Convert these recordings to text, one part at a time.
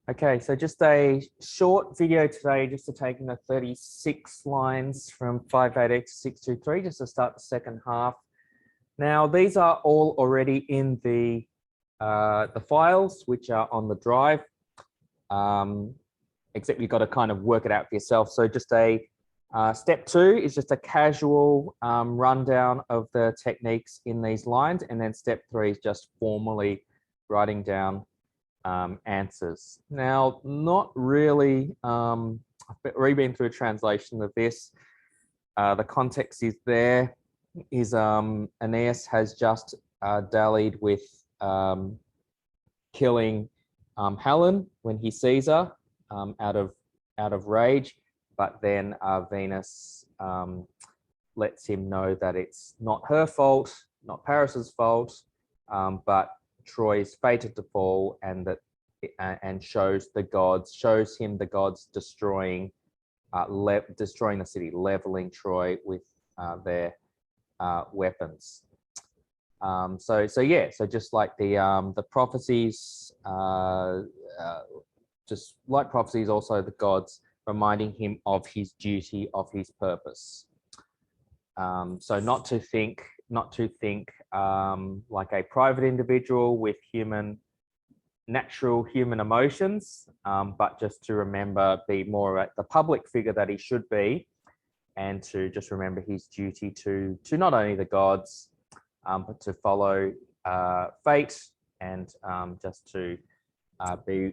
Okay, so just a short video today, just to take in the 36 lines from 588 to 623, just to start the second half. Now, these are all already in the files, which are on the drive, except you've got to kind of work it out for yourself. So just a step 2 is just a casual rundown of the techniques in these lines. And then step 3 is just formally writing down answers. Now, not really, I've already been through a translation of this. The context is there, is Aeneas has just dallied with killing Helen when he sees her out of rage, but then Venus lets him know that it's not her fault, not Paris's fault, but Troy is fated to fall, and that shows him the gods destroying the city, leveling Troy with their weapons. So just like the prophecies, just like prophecies, also the gods reminding him of his duty, of his purpose. So not to think like a private individual with natural human emotions, but just to remember, be more at the public figure that he should be, and to just remember his duty to not only the gods, but to follow fate, and just to be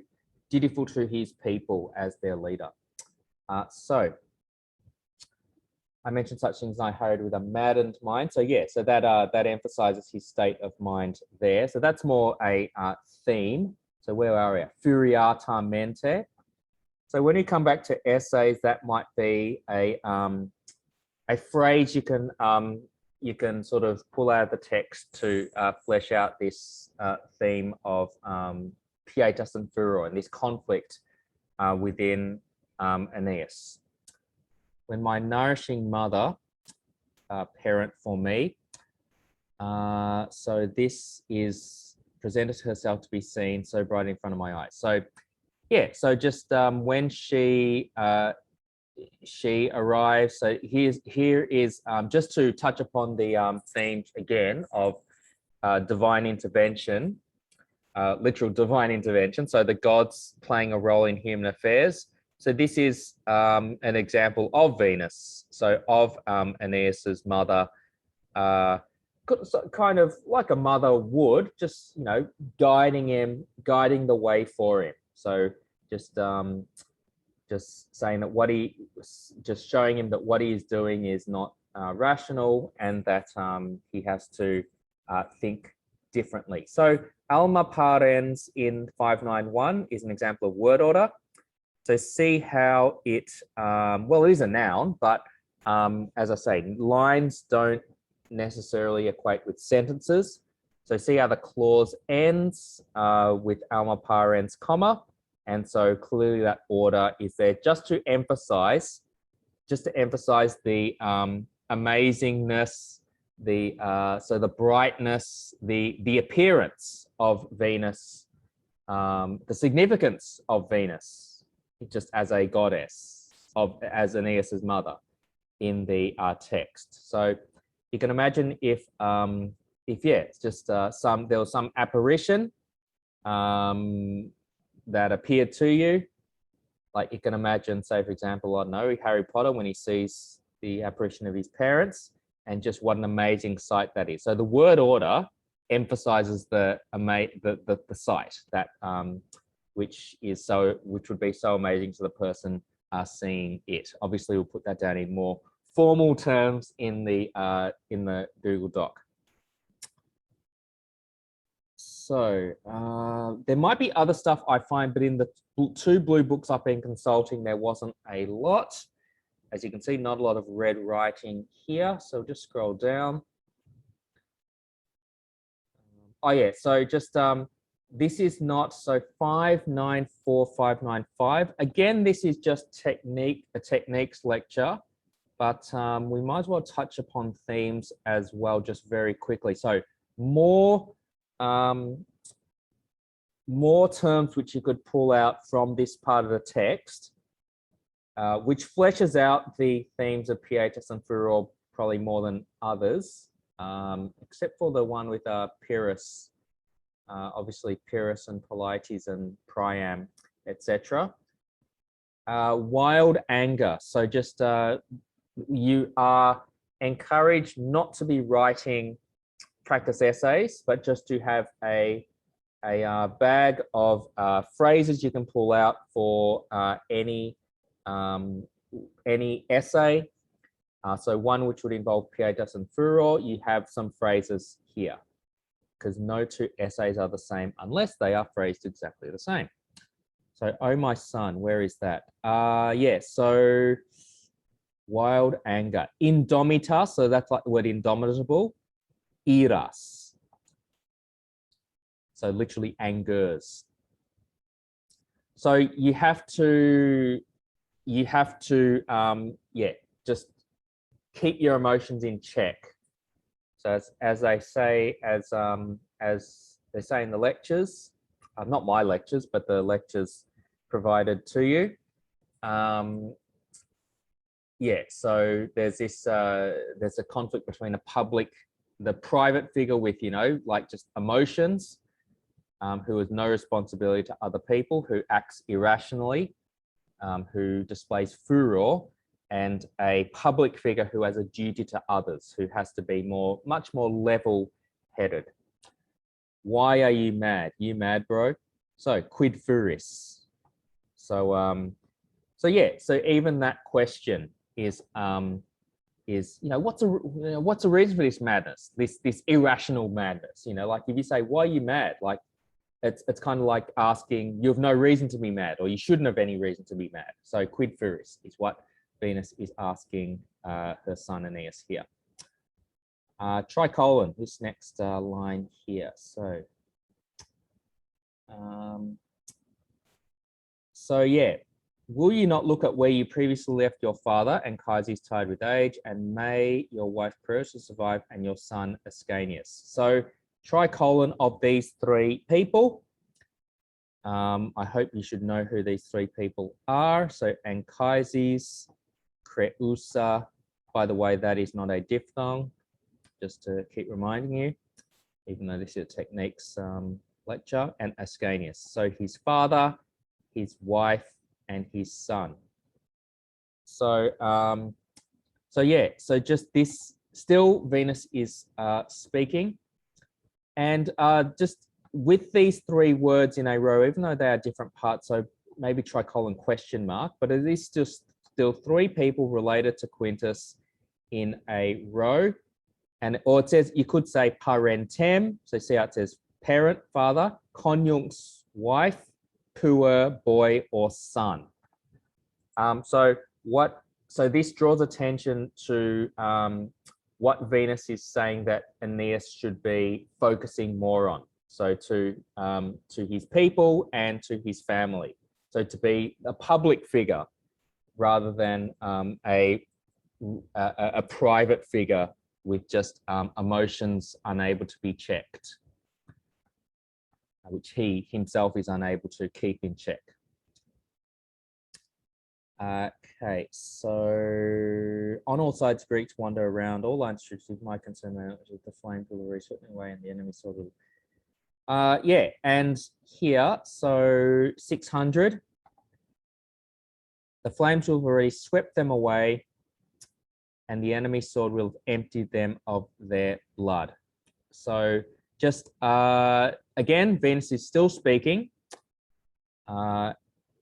dutiful to his people as their leader. So I mentioned such things, I hurried with a maddened mind. So yeah, so that emphasizes his state of mind there. So that's more a theme. So where are we? Furiata mente. So when you come back to essays, that might be a phrase you can sort of pull out of the text to flesh out this theme of pietas and furor, and this conflict within Aeneas. When my nourishing mother, parent for me, so this is presented herself to be seen so bright in front of my eyes. So yeah, so just when she arrives, so here is just to touch upon the theme again of divine intervention, literal divine intervention. So the gods playing a role in human affairs. So this is an example of Venus, so of Aeneas's mother, kind of like a mother would, just guiding the way for him. So just saying that just showing him that what he is doing is not rational, and that he has to think differently. So alma parens in 591 is an example of word order. So see how it, well, it is a noun, but as I say, lines don't necessarily equate with sentences. So see how the clause ends with alma parens, comma. And so clearly that order is there just to emphasize the amazingness, so the brightness, the appearance of Venus, the significance of Venus, just as a goddess, as Aeneas's mother in the text. So you can imagine if it's just there was some apparition that appeared to you, like you can imagine, say for example, I don't know, Harry Potter when he sees the apparition of his parents, and just what an amazing sight that is. So the word order emphasizes the sight that which would be so amazing to the person seeing it. Obviously, we'll put that down in more formal terms in the Google Doc. So there might be other stuff I find, but in the 2 blue books I've been consulting, there wasn't a lot. As you can see, not a lot of red writing here. So just scroll down. Oh yeah, so just this is not, so 594, 595. Again, this is just a techniques lecture, but we might as well touch upon themes as well, just very quickly. So more more terms which you could pull out from this part of the text, which fleshes out the themes of pietas and furor probably more than others, except for the one with Pyrrhus, obviously Pyrrhus and Polites and Priam, etc. Wild anger. So just you are encouraged not to be writing practice essays, but just to have a bag of phrases you can pull out for any essay. So one which would involve pietas and furor, you have some phrases here, because no two essays are the same unless they are phrased exactly the same. So, oh my son, where is that? Yeah, so wild anger. Indomita, so that's like the word indomitable. Iras. So literally angers. So you have to, yeah, just keep your emotions in check. So as they say, as they say in the lectures, not my lectures, but the lectures provided to you. Yeah, so there's this, there's a conflict between the private figure with, like just emotions, who has no responsibility to other people, who acts irrationally, who displays furor, and a public figure who has a duty to others, who has to be much more level-headed. Why are you mad? You mad, bro? So quid furis. So yeah. So even that question is what's the reason for this madness? This irrational madness. Like if you say, why are you mad? Like it's kind of like asking, you have no reason to be mad, or you shouldn't have any reason to be mad. So quid furis is what Venus is asking her son Aeneas here. Tricolon, this next line here. So yeah, will you not look at where you previously left your father, Anchises tired with age, and may your wife Perseus survive, and your son Ascanius? So tricolon of these three people. I hope you should know who these three people are. So Anchises, Creusa, by the way, that is not a diphthong, just to keep reminding you, even though this is a techniques lecture, and Ascanius. So his father, his wife, and his son. So yeah, so just this, still Venus is speaking, and just with these three words in a row, even though they are different parts, so maybe tricolon question mark, but it is just still three people related to Quintus in a row. Or it says, you could say parentem, so see how it says parent, father, conjunx, wife, puer, boy, or son. So this draws attention to what Venus is saying that Aeneas should be focusing more on. So to his people and to his family. So to be a public figure rather than a private figure with just emotions unable to be checked, which he himself is unable to keep in check. Okay, so on all sides, Greeks wander around. All lines troops with my concern with the flame pillar sweeping away and the enemy sword. Yeah, and here, so 600, the flames will have already swept them away, and the enemy sword will have emptied them of their blood. So just again, Venus is still speaking.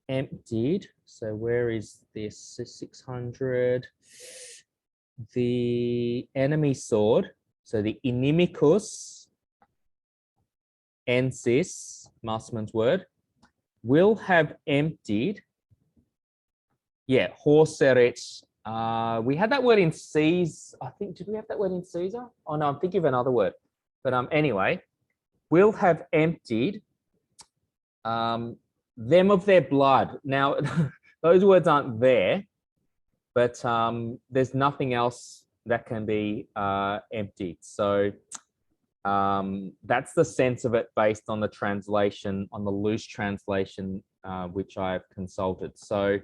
Emptied. So where is this? 600. The enemy sword. So the inimicus ensis, Masterman's word, will have emptied. Yeah, horseret. We had that word in Caesar. I think, did we have that word in Caesar? Oh no, I'm thinking of another word. But anyway, will have emptied them of their blood. Now, those words aren't there, but there's nothing else that can be emptied. So That's the sense of it based on the translation, on the loose translation, which I've consulted. So,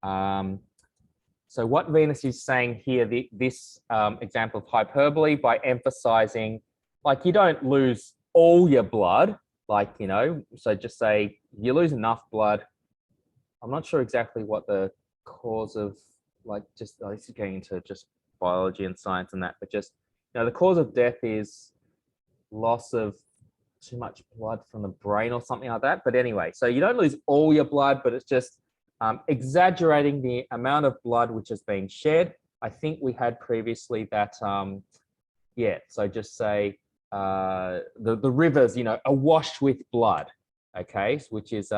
so what Venus is saying here, this example of hyperbole, by emphasizing, like, you don't lose all your blood, like, you know, so just say you lose enough blood. I'm not sure exactly what the cause of, like, just, this is getting into just biology and science and that, but just, you know, the cause of death is loss of too much blood from the brain or something like that. But anyway, so you don't lose all your blood, but it's just exaggerating the amount of blood which is being shed. I think we had previously that, yeah, so just say the rivers, you know, awash with blood, okay, which is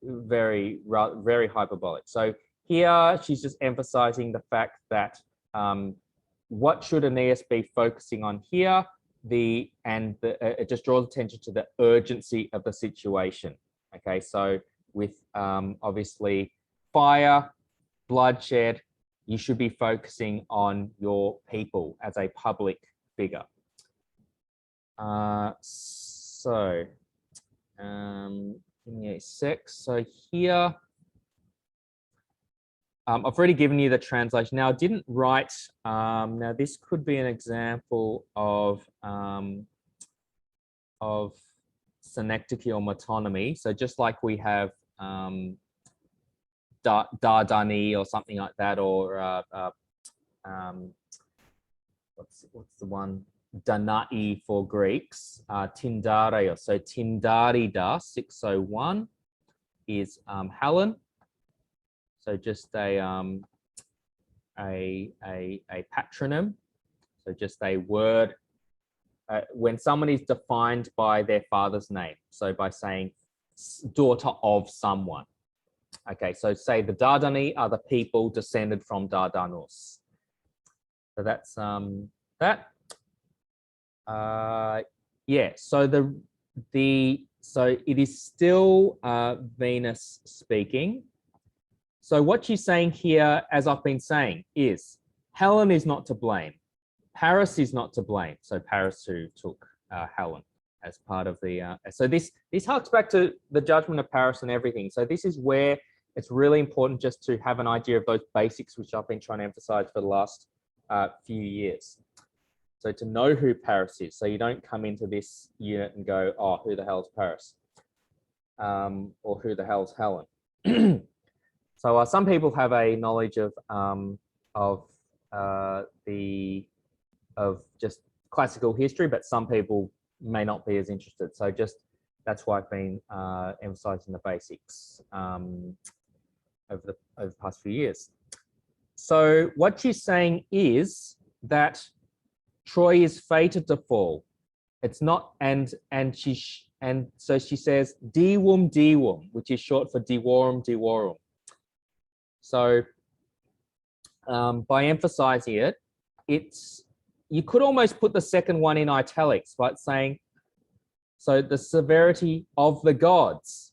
very, very hyperbolic. So here she's just emphasizing the fact that what should Aeneas be focusing on here? It just draws attention to the urgency of the situation. Okay, so with obviously fire, bloodshed, you should be focusing on your people as a public figure. Give me a sec. So here, I've already given you the translation. Now, I didn't write, now this could be an example of synecdoche or metonymy. So just like we have Dardani or something like that, or what's the one? Danai for Greeks, Tindare. So Tindarida 601 is Helen. So just a patronym. So just a word when someone is defined by their father's name. So by saying daughter of someone. Okay, so say the Dardani are the people descended from Dardanus. So that's that. Yeah. So so it is still Venus speaking. So what she's saying here, as I've been saying, is Helen is not to blame. Paris is not to blame. So Paris who took Helen as part of the. So this harks back to the judgment of Paris and everything. So this is where it's really important just to have an idea of those basics, which I've been trying to emphasize for the last few years. So to know who Paris is, so you don't come into this unit and go, oh, who the hell's Paris? Or who the hell's Helen? So some people have a knowledge of just classical history, but some people may not be as interested. So just that's why I've been emphasizing the basics over the past few years. So what she's saying is that Troy is fated to fall. It's not, and so she says Diwum, which is short for Diworum. So by emphasizing it, you could almost put the second one in italics, by saying, so the severity of the gods.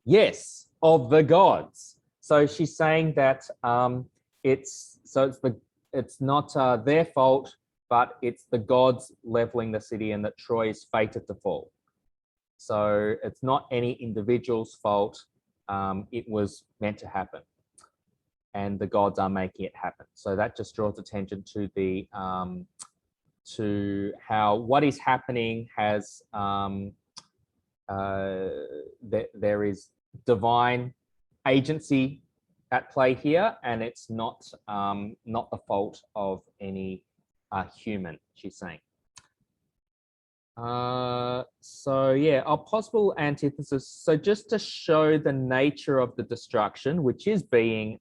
Yes, of the gods. So she's saying that it's not their fault, but it's the gods leveling the city, and that Troy is fated to fall. So it's not any individual's fault. It was meant to happen, and the gods are making it happen. So that just draws attention to the to how what is happening has there is divine agency at play here, and it's not the fault of any human, she's saying. So yeah, a possible antithesis. So just to show the nature of the destruction, which is being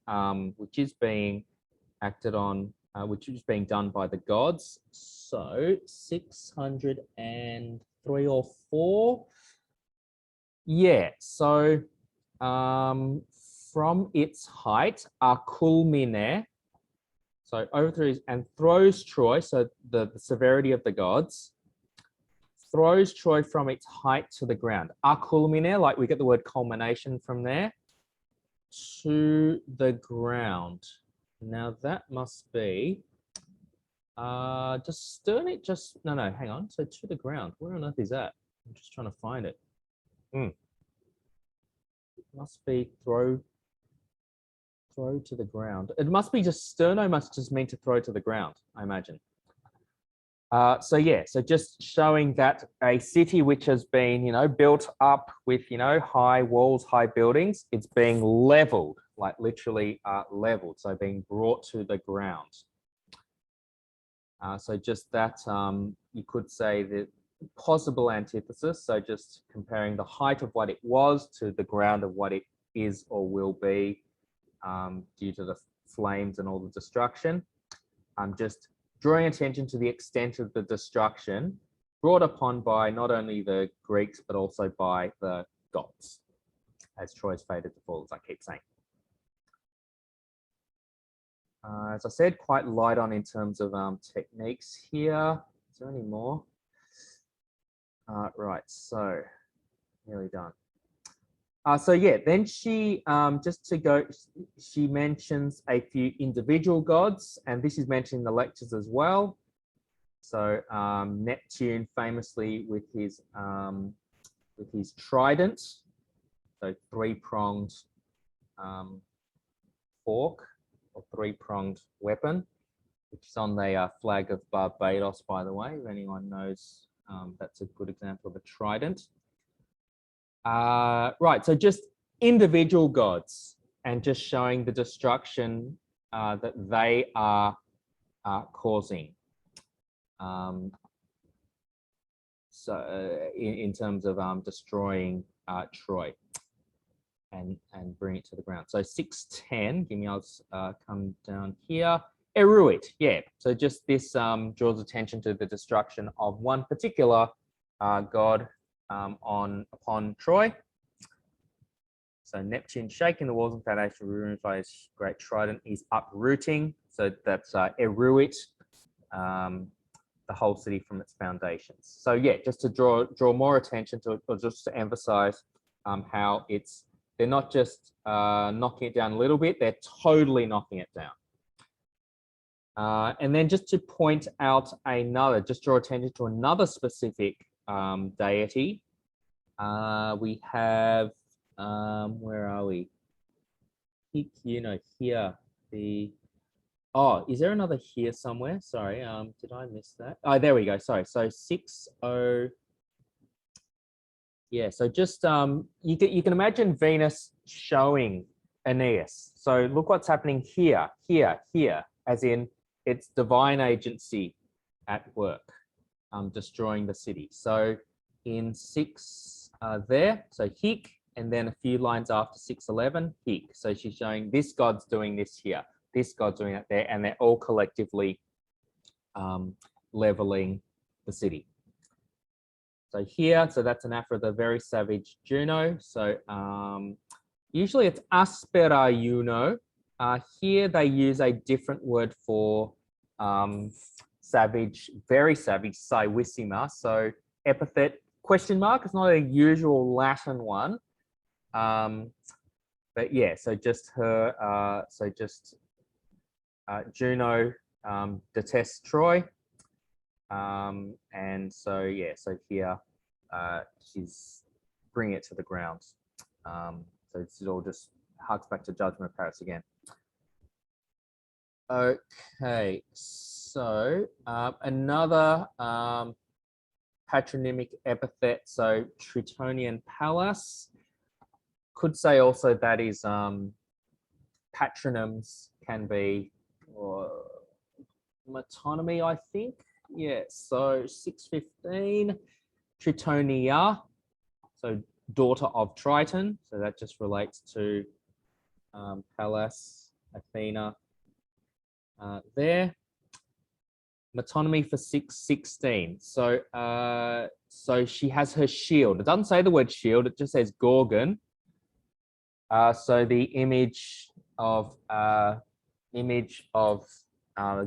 acted on, which is being done by the gods. So 603 or 4. Yeah. So from its height, Akulmine. So overthrows and throws Troy. So the severity of the gods. Throws Troy from its height to the ground. Akulmine, like we get the word culmination from there, to the ground. Now that must be, Just stern it, just, no, hang on. So to the ground, where on earth is that? I'm just trying to find it. It must be throw to the ground. It must be just sterno must just mean to throw to the ground, I imagine. So yeah, so just showing that a city which has been, built up with, high walls, high buildings, it's being leveled, like literally leveled, so being brought to the ground. So just that, you could say the possible antithesis, so just comparing the height of what it was to the ground of what it is or will be due to the flames and all the destruction. Just drawing attention to the extent of the destruction brought upon by not only the Greeks, but also by the Goths, as Troy's faded to fall, as I keep saying. As I said, quite light on in terms of techniques here. Is there any more? Right, so nearly done. So yeah, then she, just to go, she mentions a few individual gods, and this is mentioned in the lectures as well. So Neptune famously with his trident, so three-pronged fork or three-pronged weapon, which is on the flag of Barbados, by the way, if anyone knows. That's a good example of a trident. Right, so just individual gods and just showing the destruction that they are causing. So in terms of destroying Troy and bring it to the ground. So 610, give me, I'll come down here. Eruit, yeah. So just this draws attention to the destruction of one particular god upon Troy. So Neptune shaking the walls and foundation ruined by his great trident is uprooting. So that's Eruit, the whole city from its foundations. So yeah, just to draw more attention to it, or just to emphasize how they're not just knocking it down a little bit, they're totally knocking it down. And then just to point out just draw attention to another specific deity. We have, where are we? Here, is there another here somewhere? Sorry, did I miss that? Oh, there we go, sorry. So 60, yeah, so just, you can imagine Venus showing Aeneas. So look what's happening here, as in it's divine agency at work, destroying the city. So in 6 there, so Hic, and then a few lines after 611, Hic. So she's showing this god's doing this here, this god's doing that there, and they're all collectively leveling the city. So here, so that's an Afra, the very savage Juno. So usually it's Aspera Juno. Here they use a different word for savage, very savage, Saevissima. So epithet question mark. It's not a usual Latin one. But yeah, so just her, Juno detests Troy. And so, yeah, so here she's bringing it to the ground. So this is all just harks back to Judgment of Paris again. Okay, so another patronymic epithet, so Tritonian Pallas. Could say also that is patronyms can be metonymy, I think. Yeah, so 615, Tritonia, so daughter of Triton. So that just relates to Pallas, Athena there. Metonymy for 616. So so she has her shield. It doesn't say the word shield, it just says Gorgon. So the image of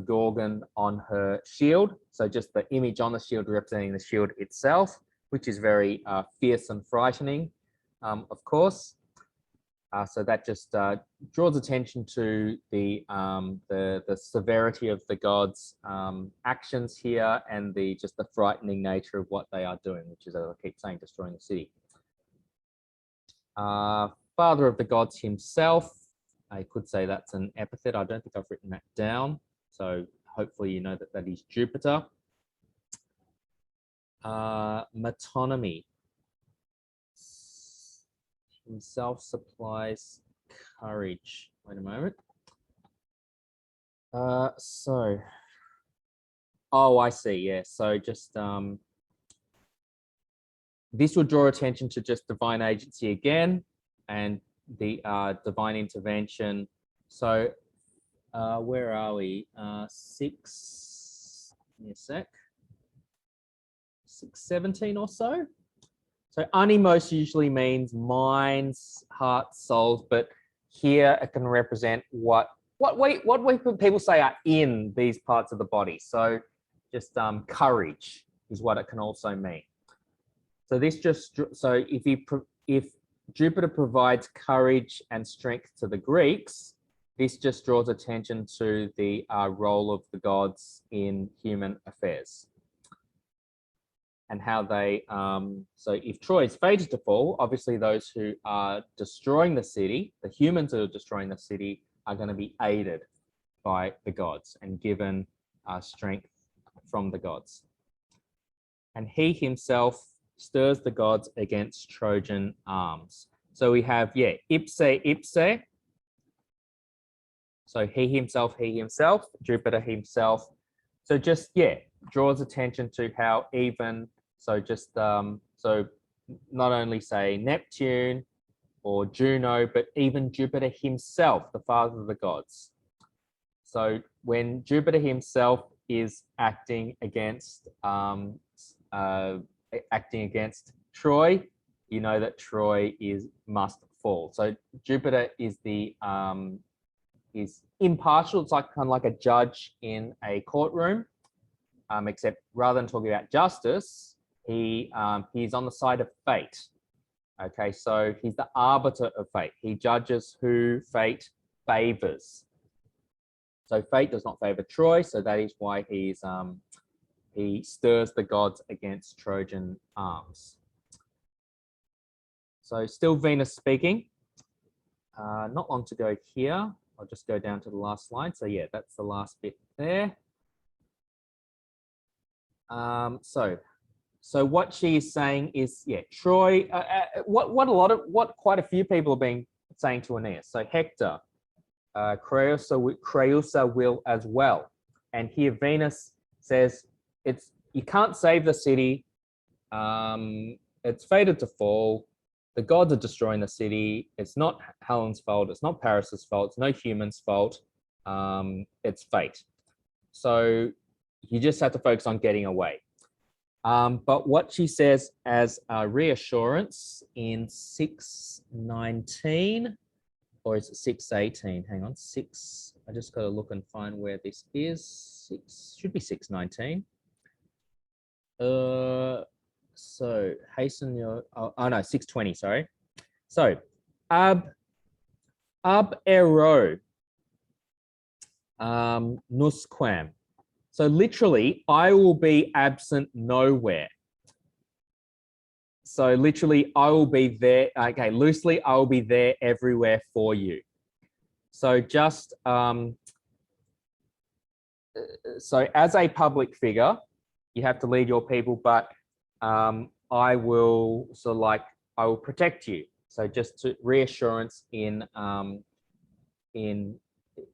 Gorgon on her shield. So just the image on the shield representing the shield itself, which is very fierce and frightening, of course. So that just draws attention to the severity of the gods' actions here, and just the frightening nature of what they are doing, which is, as I keep saying, destroying the city. Father of the gods himself. I could say that's an epithet. I don't think I've written that down. So hopefully you know that that is Jupiter. Metonymy. Himself supplies courage. Wait a moment. Oh, I see. Yeah. So just this will draw attention to just divine agency again and the divine intervention. So where are we? 6, give me a sec. 617 or so. So animos usually means minds, hearts, souls, but here it can represent what people say are in these parts of the body. So just courage is what it can also mean. So this just if Jupiter provides courage and strength to the Greeks, this just draws attention to the role of the gods in human affairs. And how they, so if Troy is fated to fall, obviously those who are destroying the city, the humans who are destroying the city, are going to be aided by the gods and given strength from the gods. And he himself stirs the gods against Trojan arms. So we have, yeah, ipse, ipse. So he himself, Jupiter himself. So just, yeah, draws attention to how even, so just, so not only say Neptune or Juno, but even Jupiter himself, the father of the gods. So when Jupiter himself is acting against Troy, you know that Troy must fall. So Jupiter is is impartial. It's like kind of like a judge in a courtroom, except rather than talking about justice, he's on the side of fate. Okay, so he's the arbiter of fate. He judges who fate favors. So fate does not favor Troy, so that is why he stirs the gods against Trojan arms. So still Venus speaking. Not long to go here. I'll just go down to the last slide. So yeah, that's the last bit there. So what she is saying is, yeah, Troy. What quite a few people have been saying to Aeneas. So Hector, Creusa will as well. And here Venus says you can't save the city. It's fated to fall. The gods are destroying the city. It's not Helen's fault. It's not Paris's fault. It's no human's fault. It's fate. So you just have to focus on getting away. But what she says as a reassurance in 619, or is it 618? Hang on, I just got to look and find where this is. Should be 619. So hasten your, oh no, 620, sorry. So ab ero nusquam. So literally, I will be absent nowhere. So literally, I will be there. Okay, loosely, I will be there everywhere for you. So just, so as a public figure, you have to lead your people, but I will I will protect you. So just to reassurance in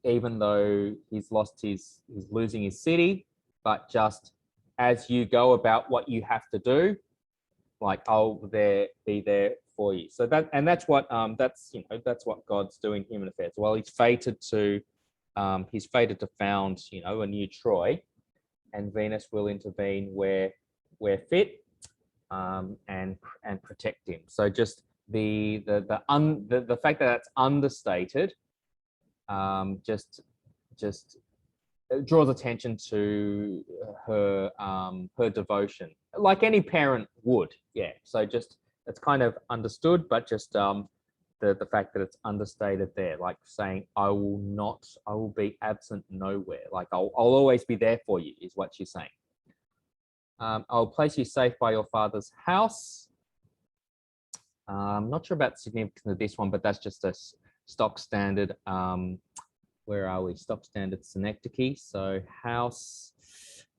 even though he's losing his city, but just as you go about what you have to do, like I'll be there for you. So that's what God's doing in human affairs. Well, he's fated to found a new Troy, and Venus will intervene where fit, and protect him. So just the fact that that's understated just draws attention to her devotion, like any parent would. Yeah. So just it's kind of understood, but just the fact that it's understated there, like saying, I will be absent nowhere. Like I'll always be there for you is what she's saying. I'll place you safe by your father's house. I'm not sure about the significance of this one, but that's just a stock standard. Where are we? Stock standard synecdoche. So house,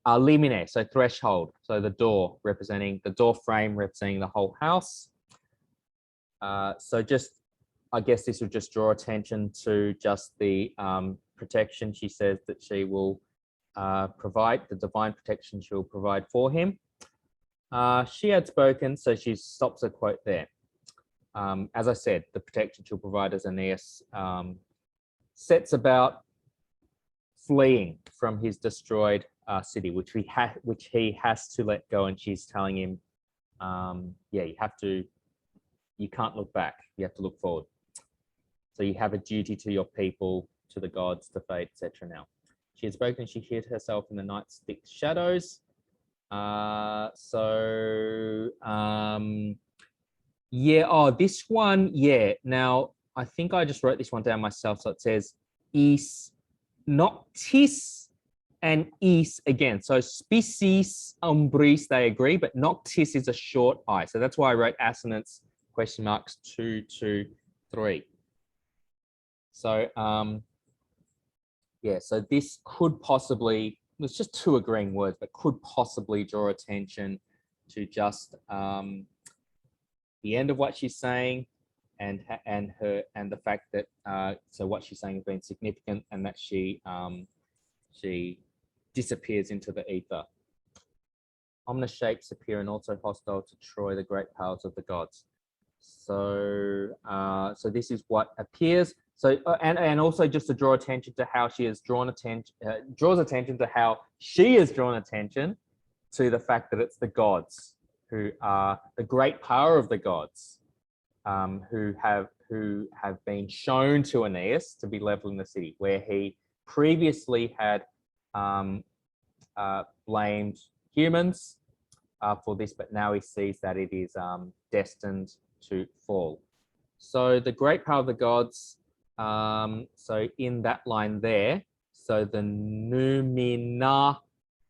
limine, so threshold. So the door representing the door frame, representing the whole house. So just, I guess this will just draw attention to just the protection. She says that she will provide, the divine protection she will provide for him. She had spoken, so she stops her quote there. As I said, the protection she'll provide as Aeneas sets about fleeing from his destroyed city, which he has to let go, and she's telling him, yeah, you can't look back, you have to look forward. So you have a duty to your people, to the gods, to fate, etc. Now, she had spoken, she hid herself in the night's thick shadows. Yeah, oh, this one, yeah. Now, I think I just wrote this one down myself. So it says is noctis and is again. So species umbris, they agree, but noctis is a short I. So that's why I wrote assonance question marks 2, 2, 3. So, yeah, so this could possibly, it's just two agreeing words, but could possibly draw attention to just the end of what she's saying, and the fact that so what she's saying has been significant, and that she disappears into the ether. Ominous shapes appear, and also hostile to Troy, the great powers of the gods. So so this is what appears. So and also just to draw attention to how she has drawn attention, draws attention to how she has drawn attention to the fact that it's the gods who are the great power of the gods, who have been shown to Aeneas to be leveling the city, where he previously had blamed humans for this, but now he sees that it is destined to fall. So the great power of the gods, so in that line there, so the numina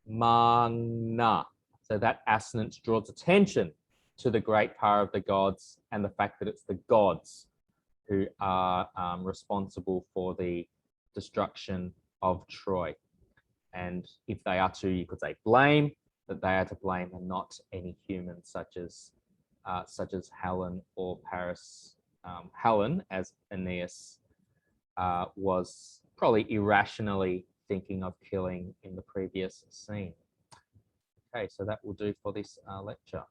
mana, so that assonance draws attention to the great power of the gods and the fact that it's the gods who are responsible for the destruction of Troy. And if they are to, you could say, blame, that they are to blame, and not any humans such as Helen or Paris. Helen, as Aeneas was probably irrationally thinking of killing in the previous scene. Okay, so that will do for this lecture.